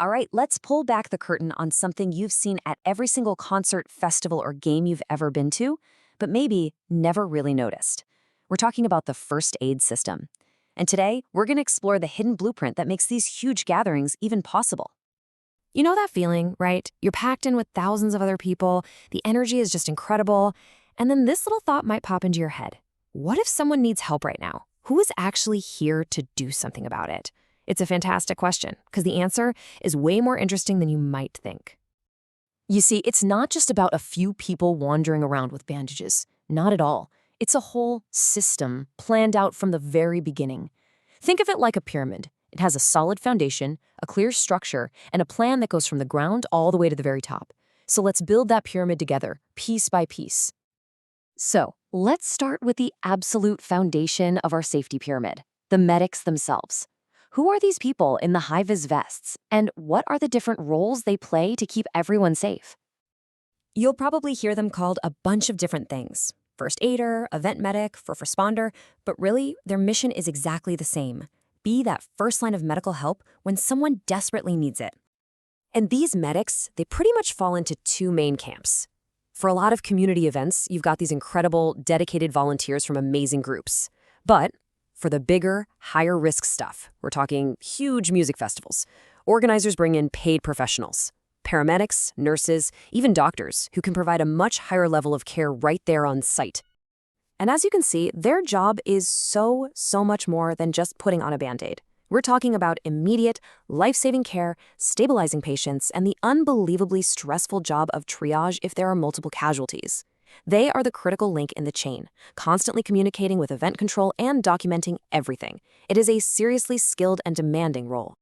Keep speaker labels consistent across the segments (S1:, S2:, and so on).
S1: All right, let's pull back the curtain on something you've seen at every single concert, festival, or game you've ever been to, but maybe never really noticed. We're talking about the first aid system. And today, we're going to explore the hidden blueprint that makes these huge gatherings even possible. You know that feeling, right? You're packed in with thousands of other people, the energy is just incredible, and then this little thought might pop into your head. What if someone needs help right now? Who is actually here to do something about it? It's a fantastic question, because the answer is way more interesting than you might think. You see, it's not just about a few people wandering around with bandages. Not at all. It's a whole system planned out from the very beginning. Think of it like a pyramid. It has a solid foundation, a clear structure, and a plan that goes from the ground all the way to the very top. So let's build that pyramid together, piece by piece. So let's start with the absolute foundation of our safety pyramid, the medics themselves. Who are these people in the high-vis vests, and what are the different roles they play to keep everyone safe? You'll probably hear them called a bunch of different things. First aider, event medic, first responder, but really, their mission is exactly the same. Be that first line of medical help when someone desperately needs it. And these medics, they pretty much fall into two main camps. For a lot of community events, you've got these incredible, dedicated volunteers from amazing groups. But for the bigger, higher-risk stuff, we're talking huge music festivals, organizers bring in paid professionals, paramedics, nurses, even doctors, who can provide a much higher level of care right there on site. And as you can see, their job is so much more than just putting on a Band-Aid. We're talking about immediate, life-saving care, stabilizing patients, and the unbelievably stressful job of triage if there are multiple casualties. They are the critical link in the chain, constantly communicating with event control and documenting everything. It is a seriously skilled and demanding role.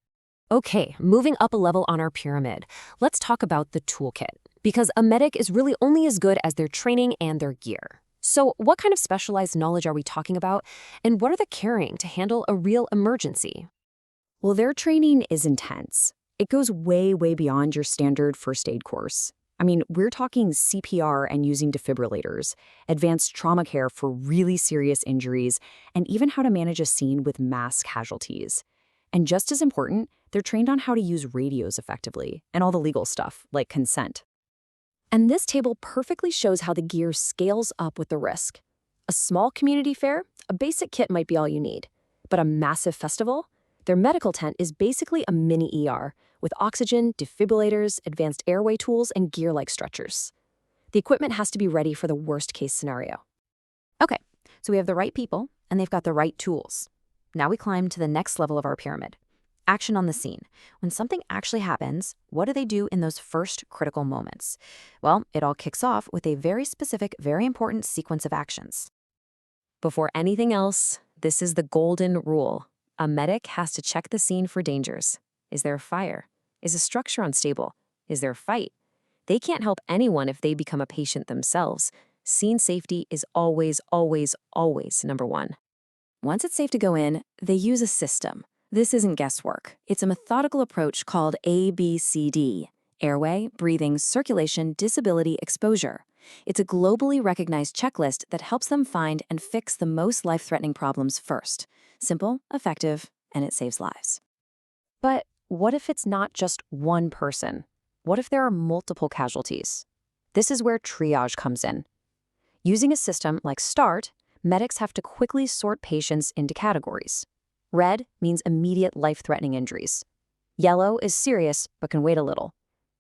S1: Okay, moving up a level on our pyramid, let's talk about the toolkit, because a medic is really only as good as their training and their gear. So what kind of specialized knowledge are we talking about, and what are they carrying to handle a real emergency? Well, their training is intense. It goes way beyond your standard first aid course. I mean, we're talking CPR and using defibrillators, advanced trauma care for really serious injuries, and even how to manage a scene with mass casualties. And just as important, they're trained on how to use radios effectively and all the legal stuff, like consent. And this table perfectly shows how the gear scales up with the risk. A small community fair, a basic kit might be all you need. But a massive festival? Their medical tent is basically a mini ER, with oxygen, defibrillators, advanced airway tools, and gear like stretchers. The equipment has to be ready for the worst-case scenario. Okay, so we have the right people, and they've got the right tools. Now we climb to the next level of our pyramid. Action on the scene. When something actually happens, what do they do in those first critical moments? Well, it all kicks off with a very specific, very important sequence of actions. Before anything else, this is the golden rule. A medic has to check the scene for dangers. Is there a fire? Is a structure unstable? Is there a fight? They can't help anyone if they become a patient themselves. Scene safety is always number one. Once it's safe to go in, they use a system. This isn't guesswork. It's a methodical approach called ABCD: airway, breathing, circulation, disability, exposure. It's a globally recognized checklist that helps them find and fix the most life-threatening problems first. Simple, effective, and it saves lives. But what if it's not just one person? What if there are multiple casualties? This is where triage comes in. Using a system like START, medics have to quickly sort patients into categories. Red means immediate life-threatening injuries. Yellow is serious but can wait a little.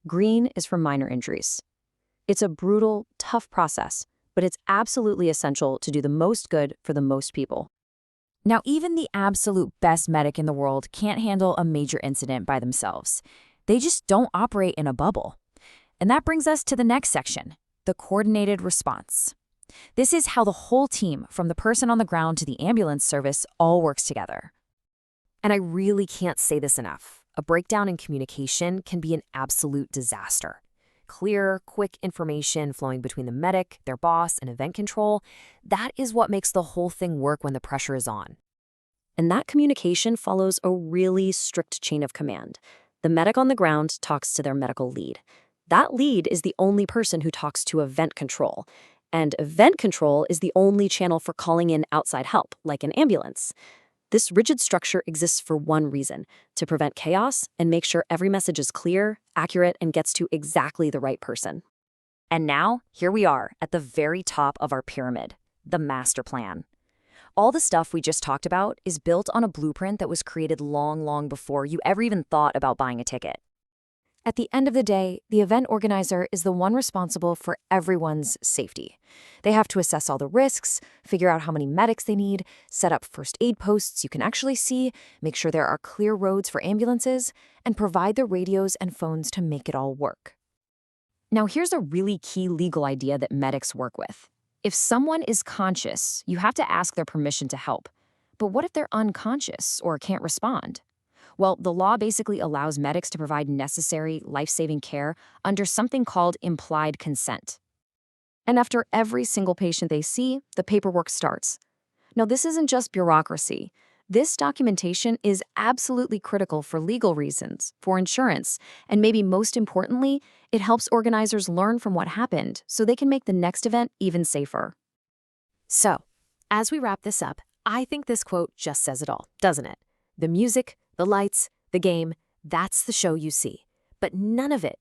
S1: Green is for minor injuries. It's a brutal, tough process, but it's absolutely essential to do the most good for the most people. Now, even the absolute best medic in the world can't handle a major incident by themselves. They just don't operate in a bubble. And that brings us to the next section, the coordinated response. This is how the whole team, from the person on the ground to the ambulance service, all works together. And I really can't say this enough. A breakdown in communication can be an absolute disaster. Clear, quick information flowing between the medic, their boss, and event control, that is what makes the whole thing work when the pressure is on. And that communication follows a really strict chain of command. The medic on the ground talks to their medical lead. That lead is the only person who talks to event control. And event control is the only channel for calling in outside help, like an ambulance. This rigid structure exists for one reason: to prevent chaos and make sure every message is clear, accurate, and gets to exactly the right person. And now, here we are at the very top of our pyramid, the master plan. All the stuff we just talked about is built on a blueprint that was created long, long before you ever even thought about buying a ticket. At the end of the day, the event organizer is the one responsible for everyone's safety. They have to assess all the risks, figure out how many medics they need, set up first aid posts you can actually see, make sure there are clear roads for ambulances, and provide the radios and phones to make it all work. Now, here's a really key legal idea that medics work with. If someone is conscious, you have to ask their permission to help. But what if they're unconscious or can't respond? Well, the law basically allows medics to provide necessary, life-saving care under something called implied consent. And after every single patient they see, the paperwork starts. Now, this isn't just bureaucracy. This documentation is absolutely critical for legal reasons, for insurance, and maybe most importantly, it helps organizers learn from what happened so they can make the next event even safer.
S2: So, as we wrap this up, I think this quote just says it all, doesn't it? The music, the lights, the game, that's the show you see. But none of it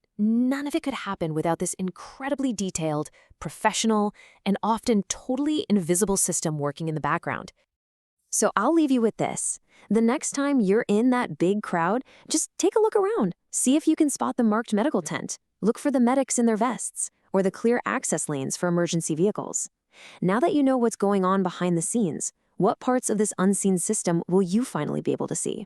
S2: could happen without this incredibly detailed, professional, and often totally invisible system working in the background.
S1: So I'll leave you with this. The next time you're in that big crowd, just take a look around. See if you can spot the marked medical tent. Look for the medics in their vests, or the clear access lanes for emergency vehicles. Now that you know what's going on behind the scenes, what parts of this unseen system will you finally be able to see?